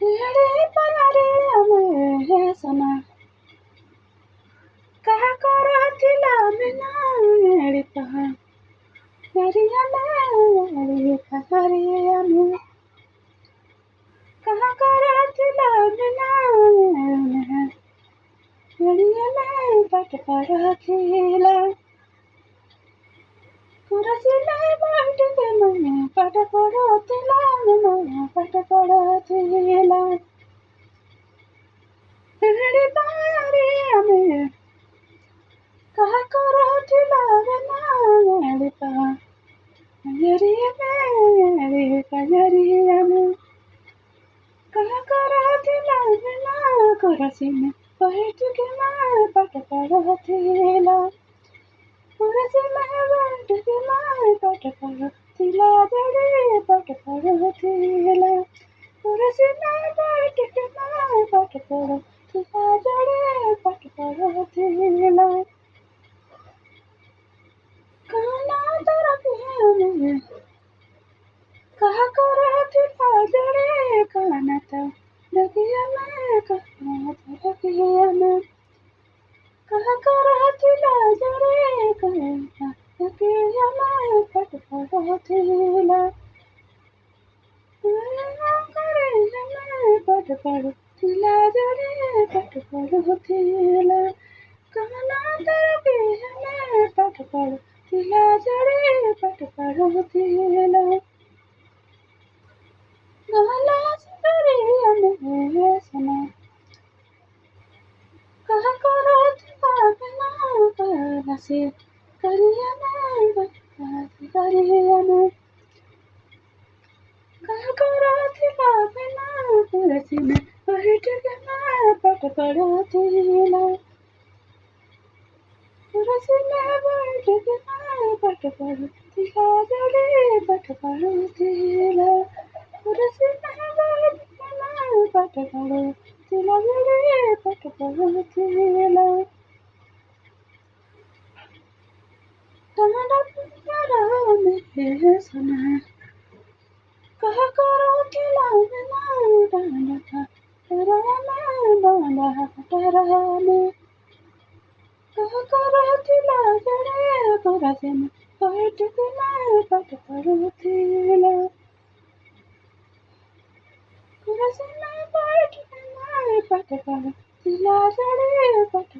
रे पारे हमें सना कहा करथिला बिना रे पहा करिया रे पहारे हमें कहा करथिला बिना करिया रे पट करथिला कुरसिला बाट के मने पट करथिला मने पट करथिला रे पारे हमें कहा करथिला बिना रे पहा रे कजरिया में कहा करथिला बिना कुरसी में बैठ के मैं पट करथिला कुरसी में बैठ के मैं पट करथिला जड़े पट करथिला कुरसी में बैठ के मैं पट करथिला जड़े पट करथिला काना तरफ है कहा करथिला जड़े काना तो लगिया में कहा तरफिया में कहा करथिला जड़े काना लगिया में पट करथिला करे में पट करथिला जड़े पट करथिला काना तरफिया में पट करथिला जड़े पट करथिला गला सिकरिया में सना कहा करथिला बिना गला से करिया में करिया में कहा करथिला बिना कुरसी में बैठ के मैं पट करथिला कुरसी में बैठ के मैं पट करथिला जड़े पट करथिला कुरसी में बैठ के मैं पट करथिला जड़े पट करथिला टमाटर प्यारा में सना कहा करथिला बिना डांडा तरह में डांडा तरह में कहा करथिला जड़े कुरसी में बैठ के मैं पट करथिला कुरसी में बैठ के मैं पट करथिला जड़े पट